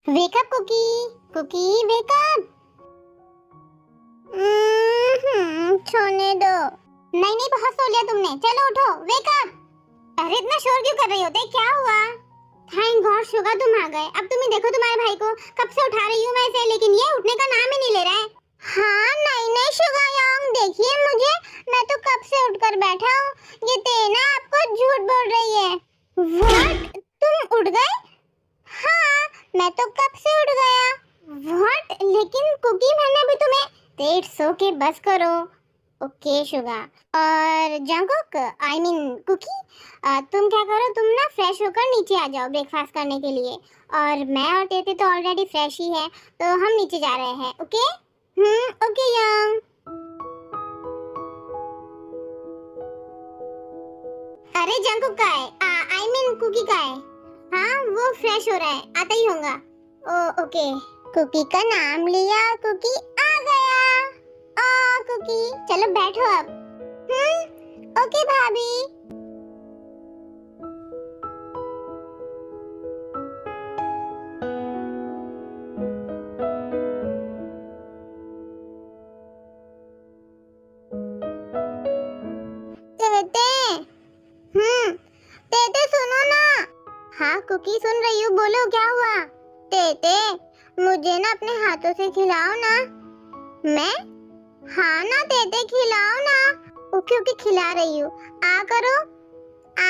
वेक up cookie, cookie wake up. सोने दो। नहीं नहीं, बहुत सो लिया तुमने, चलो उठो, वेक अप। अरे इतना शोर क्यों कर रही होते, क्या हुआ? थैंक गॉड शुगा तुम आ गए। अब तुम ही देखो तुम्हारे भाई को, कब से उठा रही हूँ मैं इसे, लेकिन ये उठने का नाम ही नहीं ले रहा है। हाँ नहीं नहीं शुगा यंग, देखिए मुझे, मैं तो कब से उठकर बैठा हूँ। ये तेना आपको झूठ बोल रही है। व्हाट, तुम उठ गए? हाँ मैं तो कब से उठ गया। व्हाट, लेकिन कुकी मैंने भी तुम्हें। तेज सो के बस करो। Okay Suga. और जंकुक, आई मीन कुकी, तुम क्या करो, तुम ना फ्रेश होकर नीचे आ जाओ ब्रेकफास्ट करने के लिए। और मैं और तेते तो ऑलरेडी फ्रेश ही है, तो हम नीचे जा रहे हैं। Okay okay young. अरे जंकुक का है, आई मीन कुकी का है। हाँ वो फ्रेश हो रहा है, आता ही होगा। ओ ओके। कुकी का नाम लिया, कुकी आ गया। ओ कुकी चलो बैठो अब। ओके भाभी। तेते, तेते सुनो ना। हाँ कुकी सुन रही हूँ, बोलो क्या हुआ? तेते मुझे ना अपने हाथों से खिलाओ ना। मैं? हाँ ना तेते खिलाओ ना। ओके ओके खिला रही हूँ, आ करो। Ah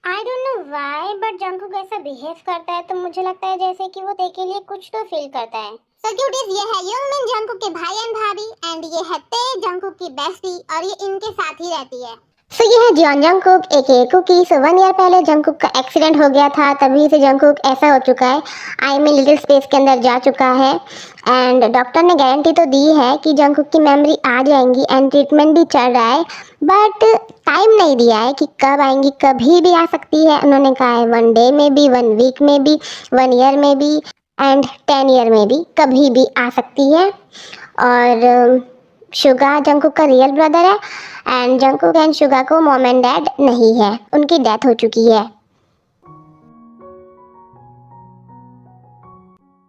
I don't know why but Jungkook ऐसा बिहेव करता है, तो मुझे लगता है जैसे कि वो तेरे के लिए कुछ तो फील करता है। सो क्यूटीज, ये है यंगमिन जंकुक के भाई एंड भाभी, एंड ये है ते जंकुक की बेस्टी, और ये इनके साथ ही रहती है। सो ये है जियोन जंकुक एके कुकी। सो 1 ईयर पहले जंकुक का एक्सीडेंट हो गया था, तभी से जंकुक ऐसा हो चुका है, आई मीन लिटिल स्पेस के अंदर जा चुका है। एंड डॉक्टर ने गारंटी तो दी है कि जंकुक की मेमोरी आ जाएंगी, एंड ट्रीटमेंट भी चल रहा है, बट टाइम नहीं दिया है कि कब आएंगी, कभी भी आ सकती है। उन्होंने कहा है 1 डे में भी, 1 वीक में भी, 1 ईयर में भी, एंड 10 ईयर में भी, कभी भी आ सकती है। और शुगा जंकुक का रियल ब्रदर है, एंड जंकुक एंड शुगा को मॉम एंड डैड नहीं है, उनकी डेथ हो चुकी है।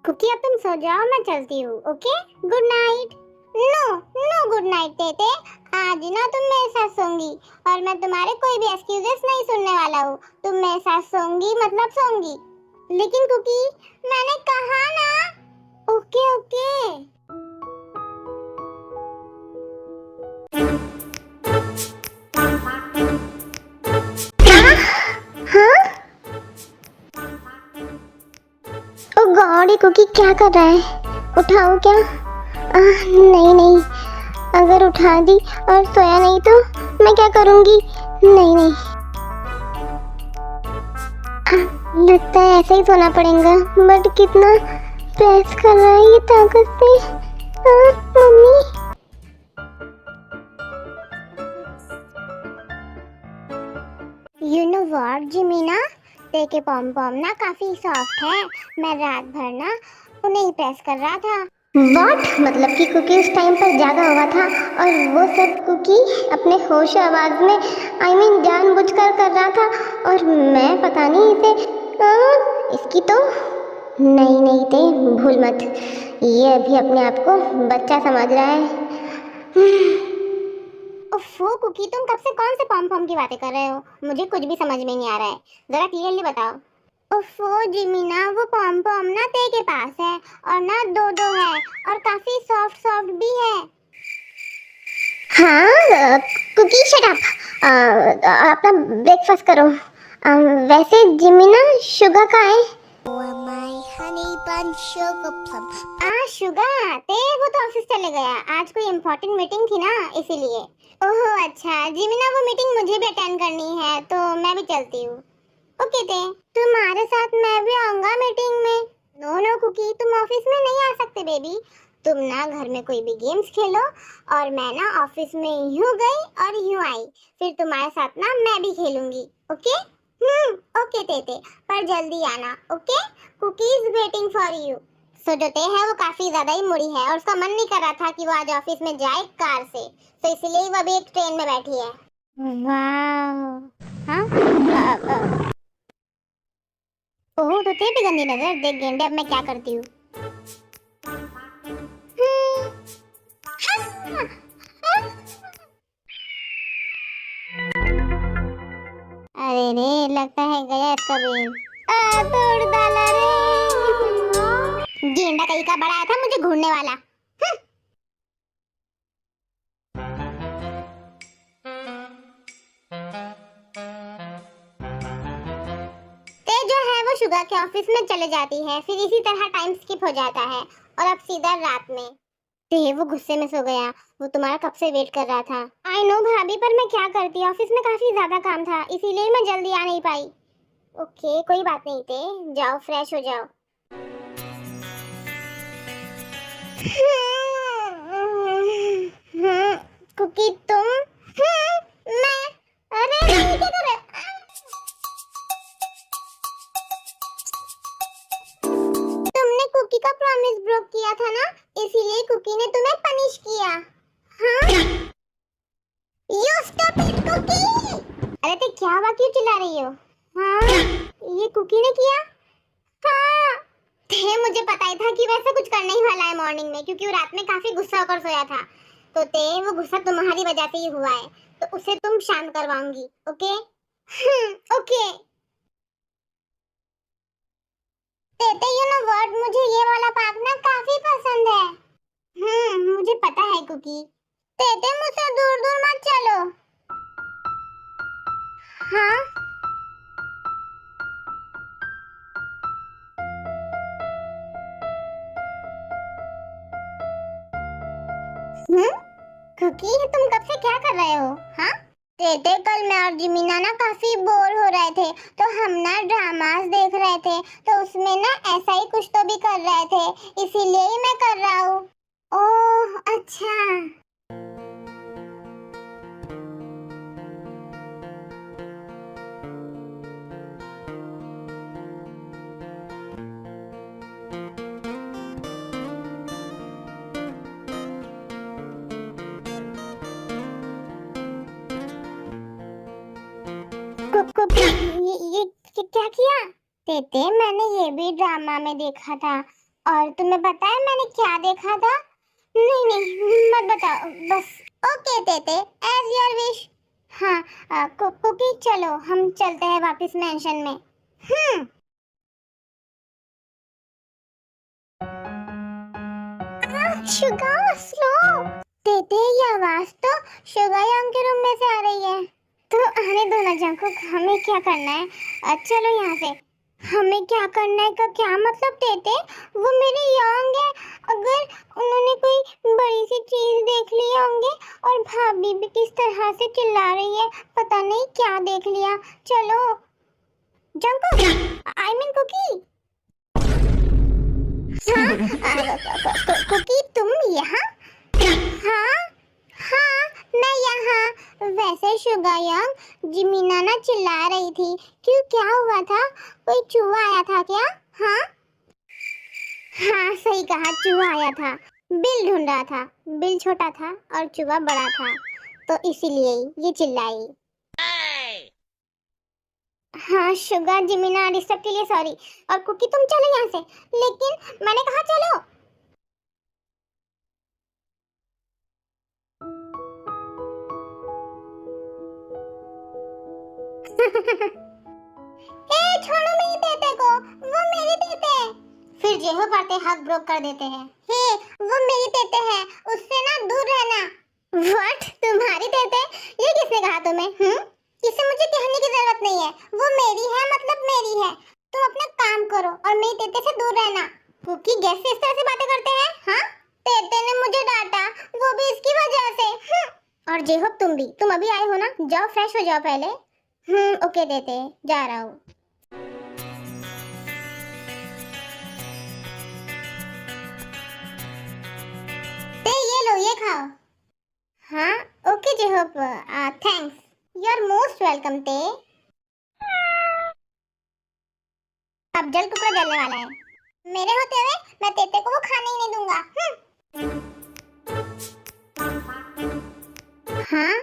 कुकी अब तुम सो जाओ, मैं चलती हूँ। Okay good night. No no good night तेते, आज ना तुम मेरे साथ सोंगी, और मैं तुम्हारे कोई भी एक्सक्यूजेस नहीं सुनने वाला हूँ। तुम मेरे साथ सोंगी मतलब सोंगी। लेकिन कुकी मैंने कहा ना। Okay okay. हाँ ओ गॉड, ये कुकी क्या कर रहा है? उठाओ क्या? नहीं नहीं, अगर उठा दी और सोया नहीं तो मैं क्या करूंगी? नहीं नहीं, लगता है ऐसे ही सोना पड़ेगा, बट कितना प्रेस कर रहा है ये ताकत से। मम्मी। यू नो व्हाट जिमीना, तेरे पॉम पॉम ना काफी सॉफ्ट है, मैं रात भर ना उन्हें ही प्रेस कर रहा था। व्हाट, मतलब कि कुकी उस टाइम पर जागा हुआ था, और वो सब कुकी अपने होश आवाज में, आई मीन जानबूझकर कर रहा था, और मैं पता नहीं इसे इसकी तो नहीं नहीं थे, भूल मत, ये अभी अपने आप को बच्चा समझ रहा है। ओफो कुकी, तुम कब से कौन से पॉम पॉम की बातें कर रहे हो? मुझे कुछ भी समझ में नहीं आ रहा है, जरा क्लियरली बताओ। ओफो जिमीना, वो पॉम पॉम ना ते के पास है, और ना दो दो है, और काफी सॉफ्ट सॉफ्ट भी है। हाँ कुकी शट अप, अपना ब्रेकफास्ट करो। वैसे जिमीना शुगर का है? शुगर ते वो तो ऑफिस चले गया, आज कोई इम्पोर्टेंट मीटिंग थी ना इसीलिए। ओहो अच्छा जिमीना, वो मीटिंग मुझे भी अटेंड करनी है, तो मैं भी चलती हूँ। ओके ते, तुम्हारे साथ मैं भी आऊंगा मीटिंग में। नो नो कुकी, तुम ऑफिस में नहीं आ सकते बेबी, तुम ना घर में कोई भी गेम्स खेलो, और मैं ना ऑफिस में यूं गई और यूं आई, फिर तुम्हारे साथ ना मैं भी खेलूंगी। ओके ओके तेते, पर जल्दी आना। Okay, Cookie is waiting for you. So जो ते है वो काफी ज्यादा ही मुड़ी है, और उसका मन नहीं कर रहा था कि वो आज ऑफिस में जाए कार से, तो इसलिए वो अभी एक ट्रेन में बैठी है। वाह। हाँ होती है भी गंदी नजर। देख गेंडे, अब मैं क्या करती हूँ। अरे रे, लगता है गया इसका बेल। तोड़ डाला रे। गेंडा कहीं का बड़ा आया था मुझे घूरने वाला। ते जो है वो शुगा के ऑफिस में चले जाती है, फिर इसी तरह टाइम स्किप हो जाता है और अब सीधा रात में। ते वो गुस्से में सो गया। वो तुम्हारा कब से वेट कर रहा था। आई नो भाभी, पर मैं क्या करती, ऑफिस में काफी ज्यादा काम था, इसीलिए मैं जल्दी आ नहीं पाई। ओके, कोई बात नहीं ते, जाओ फ्रेश हो जाओ। कुकी तुम? मैं? अरे ये क्या कर रहे? तुमने कुकी का प्रॉमिस ब्रोक किया था ना, इसीलिए कुकी ने तुम्हें पनिश किया। हाँ? You stop it cookie! अरे ते क्या हुआ, क्यों चिल्ला रही हो? हाँ, ये कुकी ने किया? हाँ। ते मुझे पता ही था कि वैसा कुछ करने ही वाला है मॉर्निंग में, क्योंकि वो रात में काफी गुस्सा होकर सोया था। तो ते वो गुस्सा तुम्हारी वजह से ही हुआ है, तो उसे तुम शांत करवाऊंगी, ओके? ओके। ते यू नो व्हाट, मुझे ये वाला पार्क ना काफी पसंद है। मुझे पता है कुकी। ते मुझसे दूर दूर मत चलो। हाँ? कुकी, तुम कब से क्या कर रहे हो? हाँ? ते कल मैं और जिमीना ना काफी बोर हो रहे थे, तो हम ना ड्रामास देख रहे थे, तो उसमें ना ऐसा ही कुछ तो भी कर रहे थे, इसीलिए ही मैं कर रहा हूँ। ओह अच्छा। ये क्या किया? तेते, मैंने ये भी ड्रामा में देखा था। और तुम्हें पता है मैंने क्या देखा था? नहीं नहीं, मत बताओ बस। ओके तेते, एज योर विश। हाँ, कुकी चलो हम चलते हैं वापस मेंशन में। Sugar slow. तेते, ये आवाज तो शुगर यंग के रूम में से आ रही है। तो आने दो ना जंकुक, हमें क्या करना है? चलो यहाँ से। हमें क्या करना है का क्या मतलब तेते? वो मेरे यंग है, अगर उन्होंने कोई बड़ी सी चीज देख ली होंगे, और भाभी भी किस तरह से चिल्ला रही है, पता नहीं क्या देख लिया। चलो जंकुक, आई मीन कुकी। हाँ, कुकी तुम यहाँ? हाँ हाँ, मैं यहाँ। वैसे शुगा यंग, जिमीना ना चिल्ला रही थी, क्यों क्या हुआ था? कोई चूहा आया था क्या? हाँ हाँ, सही कहा, चूहा आया था। बिल ढूंढ रहा था, बिल छोटा था और चूहा बड़ा था, तो इसीलिए ये चिल्लाई। हाँ शुगा, जिमीना, डिस्टर्ब के लिए सॉरी। और कुकी तुम चलो यहाँ से। लेकिन मैंने कहा चलो। ए छोड़ो मेरी तेते को, वो मेरी तेते है। फिर जेहो करते हक ब्रोक कर देते हैं। हे, वो मेरी तेते है, उससे ना दूर रहना। व्हाट, तुम्हारी तेते? ये किसने कहा तुम्हें? इसे मुझे कहने की जरूरत नहीं है, वो मेरी है मतलब मेरी है। तुम अपना काम करो और मेरी तेते से दूर रहना। कुकी कैसे इस तरह से बातें करते हैं? हाँ, तेते ने मुझे डांटा, वो भी इसकी वजह से। और जेहो तुम भी, तुम अभी आए हो ना, जाओ फ्रेश हो जाओ पहले। ओके देते, जा रहा हूँ। ते ये लो, ये खाओ। हाँ okay J-Hope, thanks, you are most welcome Tae. अब जल टुकड़ा जलने वाला है। मेरे होते हुए मैं तेते को वो खाने ही नहीं दूंगा। हाँ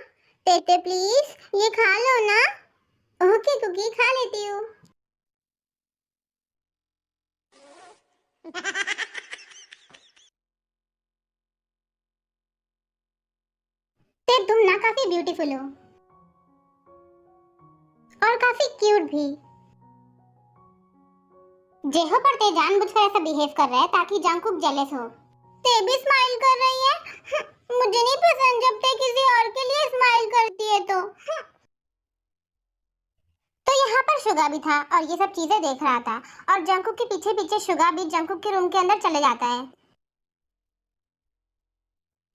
तेते प्लीज, ये खा लो ना। ओके कुकी, खा लेती हूँ। ते तुम ना काफी ब्यूटीफुल हो और काफी क्यूट भी। जेहो पर ते जानबूझकर ऐसा बिहेव कर रहा है ताकि जंगकुक जेलस हो। ते भी स्माइल कर रही है। मुझे नहीं पसंद जब ते किसी और के लिए स्माइल करती है तो यहाँ पर शुगा भी था और ये सब चीजें देख रहा था और जंगकुक के पीछे पीछे शुगा भी जंगकुक के रूम के अंदर चले जाता है।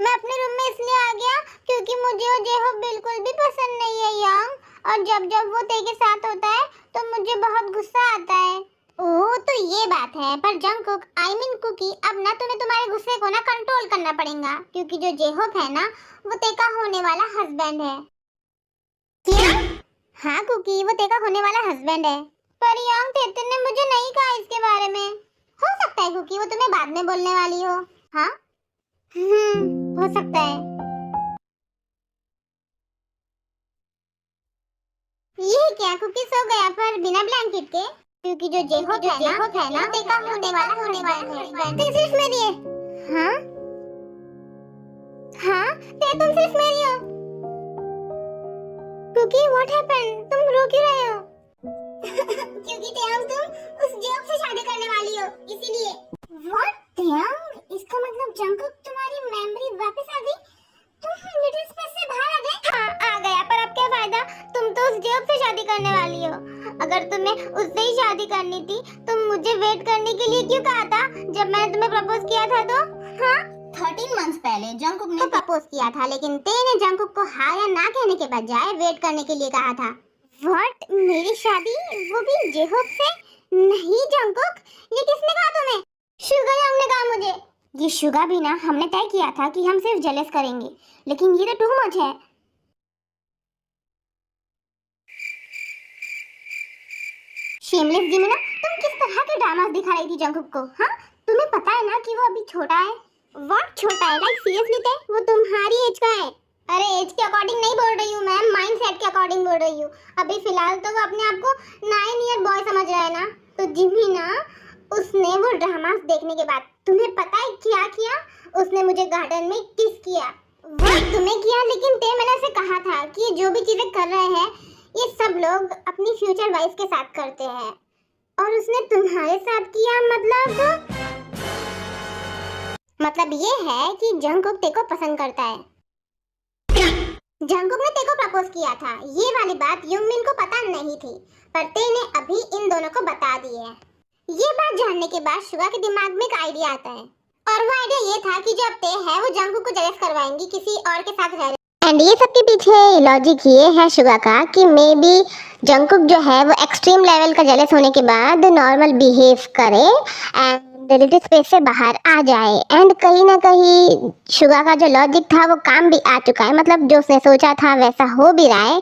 मैं अपने रूम में इसलिए आ गया क्योंकि मुझे वो जेहो बिल्कुल भी पसंद नहीं है यांग, और जब जब वो ते के साथ होता है तो मुझे बहुत गुस्सा आता है। ओह तो ये बात है, पर जंगकुक आई मीन कुकी, अब ना तुम्हें तुम्हारे गुस्से को ना कंट्रोल करना पड़ेगा क्योंकि जो जेहोप है ना वो ते का होने वाला हस्बैंड है। क्या? हाँ कुकी, वो ते का होने वाला हस्बैंड है। पर यांग तेतन ने मुझे नहीं कहा इसके बारे में। हो सकता है कुकी वो तुम्हें बाद में बोलने वाली हो। हाँ हो सकता है। ये क्या कुकी सो गया पर बिना ब्लैंकेट के? क्योंकि जो जेहोप है ना ते का होने वाला हस्बैंड सिर्फ मेरी है। हाँ हाँ ते तुम सिर्फ मेरी हो। कुकी व्हाट हैपेंड, तुम रो क्यों रहे हो? क्योंकि तेयांग तुम उस जेहोप से शादी करने वाली हो इसीलिए। व्हाट तेयांग, इसका मतलब जंगकुक तुम्हारी मेमोरी वापस आ गई? तुम लिटिल स्पेस से बाहर आ गए? हाँ आ गया, पर अब क्या फायदा, तुम तो उस जेहोप से शादी करने वाली हो। अगर तुम्हें उससे ही शादी करनी थी तुम मुझे वेट करने के लिए क्यों कहा था जब मैंने तुम्हें प्रपोज किया था तो? हाँ 13 मंथ्स पहले जंगकुक ने प्रपोज किया था, लेकिन ते ने जंगकुक को हाँ या ना कहने के बजाय वेट करने के लिए कहा था। व्हाट, मेरी शादी वो भी जेहोप से? नहीं जंगकुक, ये किसने कहा तुम्हें? शुगा यांग ने कहा मुझे। ये शुगा भी ना, हमने तय किया था कि हम सिर्फ जेलस करेंगे, लेकिन ये तो टू मच है। शेमलेस जिमिना, तुम किस तरह के ड्रामास दिखा रही थी जंगकुक को? हाँ तुम्हें पता है ना कि वो अभी छोटा है। व्हाट छोटा है? लाइक सीरियसली ते वो तुम्हारी एज का है। अरे एज के अकॉर्डिंग नहीं बोल रही हूँ मैम, माइंडसेट के अकॉर्डिंग बोल रही हूँ। अभी फिलहाल तो वो अपने आप को 9 ईयर बॉय समझ रहा है ना। तो जिमिना उसने वो ड्रामास देखने के बाद तुम्हें पता है क्या किया? उसने मुझे गार्डन में किस किया। वो तुम्हें किया, लेकिन ते मैंने उसे कहा था कि जो भी चीजें कर रहे हैं ये सब लोग अपनी फ्यूचर वाइफ के साथ करते हैं, और उसने तुम्हारे साथ किया। मतलब ये है कि जंगकुक ते को पसंद करता है। जंगकुक ने ते को प्रपोज किया था, ये वाली बात युंगमिन को पता नहीं थी, पर ते ने अभी इन दोनों को बता दी है। ये बात जानने के बाद शुगा के दिमाग में एक आइडिया आता है, और वो आइडिया ये था कि जो अब ते है वो जंगकुक को जेलस करवाएंगी किसी और के साथ रह। एंड ये सब के पीछे लॉजिक ये है शुगा का कि मे बी जंगकुक जो है वो एक्सट्रीम लेवल का जेलस होने के बाद नॉर्मल बिहेव करे एंड रिलेटिव स्पेस से बाहर आ जाए। एंड कहीं ना कहीं शुगा का जो लॉजिक था वो काम भी आ चुका है, मतलब जो उसने सोचा था वैसा हो भी रहा है,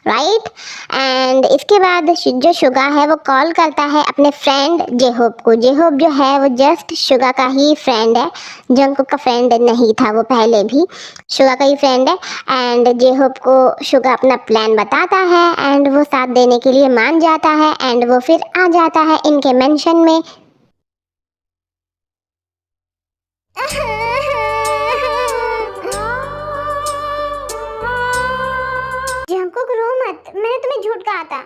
राइट। एंड इसके बाद जो शुगा है वो कॉल करता है अपने फ्रेंड जेहोप को। जेहोप जो है वो जस्ट शुगा का ही फ्रेंड है, जंगकुक का फ्रेंड नहीं था, वो पहले भी शुगा का ही फ्रेंड है। एंड जेहोप को शुगा अपना प्लान बताता है एंड वो साथ देने के लिए मान जाता है एंड वो फिर आ जाता है इनके मेंशन में। जंगकुक रो मत, मैंने तुम्हें झूठ कहा था।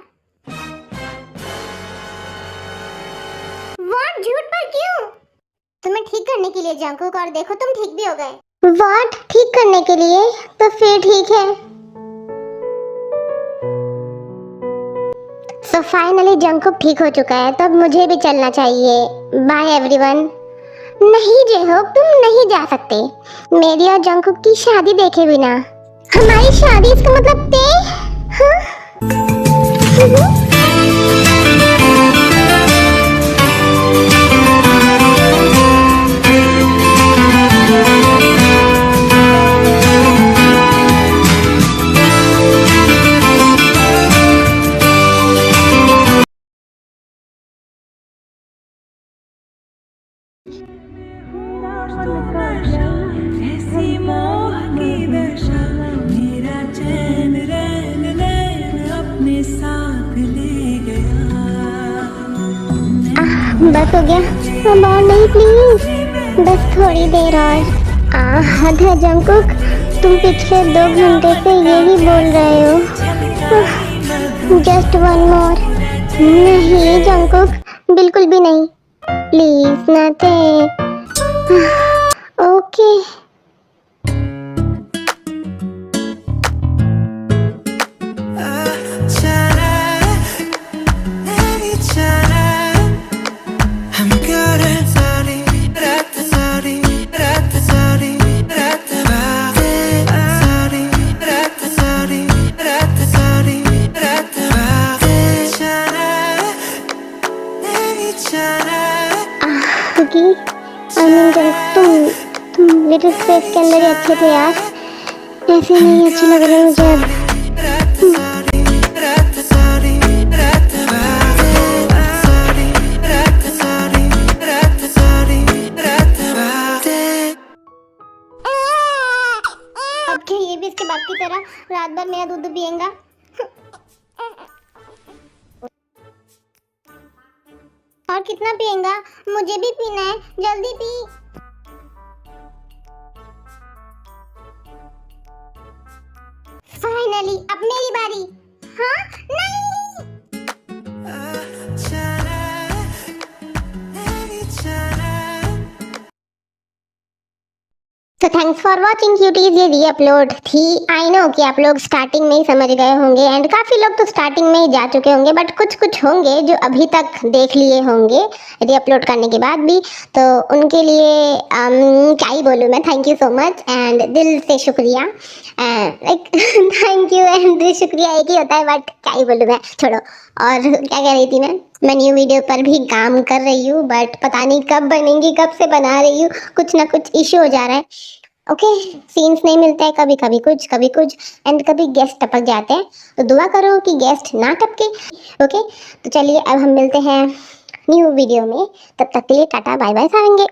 व्हाट, झूठ पर क्यों? तुम्हें ठीक करने के लिए जंगकुक, और देखो तुम ठीक भी हो गए। व्हाट, ठीक करने के लिए? तो फिर ठीक है। सो फाइनली जंगकुक ठीक हो चुका है, तब मुझे भी चलना चाहिए। Bye everyone. नहीं जेहोप, तुम नहीं जा सकते मेरी और जंगकुक की शादी देखे बिना। हमारी शादी, इसका मतलब ते? हाँ? ऐसी मोह की दशा मेरा चैन रैन रैन अपने साथ ले गया। बस हो गया। अब और नहीं प्लीज, बस थोड़ी देर और। हद है जंकुक, तुम पिछले 2 घंटे से यही बोल रहे हो। Just one more. नहीं जंकुक, बिल्कुल भी नहीं, प्लीज नाते। ओके। क्योंकि तुम लिटिल स्पेस के अंदर ही अच्छे थे यार, ऐसे नहीं अच्छे लग रहे मुझे अब। अब क्या ये भी इसके बाप की तरह रात भर मेरा दूध पिएगा? और कितना पिएगा? मुझे भी पीना है, जल्दी पी। फाइनली अब मेरी बारी। हाँ नहीं। तो थैंक्स फॉर वॉचिंग क्यूटीज। ये री अपलोड थी। आई नो कि आप लोग स्टार्टिंग में ही समझ गए होंगे एंड काफ़ी लोग तो स्टार्टिंग में ही जा चुके होंगे, बट कुछ होंगे जो अभी तक देख लिए होंगे री अपलोड करने के बाद भी, तो उनके लिए क्या ही बोलूँ मैं। Thank you so much and दिल से शुक्रिया। लाइक थैंक यू एंड शुक्रिया एक ही होता है, बट क्या ही बोलूँ मैं, छोड़ो। और क्या कह रही थी मैं न्यू वीडियो पर भी काम कर रही हूँ, बट पता नहीं कब बनेंगी, कब से बना रही हूँ, कुछ ना कुछ इशू हो जा रहा है। ओके, सीन्स नहीं मिलते हैं, कभी कुछ एंड कभी गेस्ट टपक जाते हैं, तो दुआ करो कि गेस्ट ना टपके। ओके, तो चलिए अब हम मिलते हैं न्यू वीडियो में, तब तक के लिए टाटा बाय बाय सारेंगे।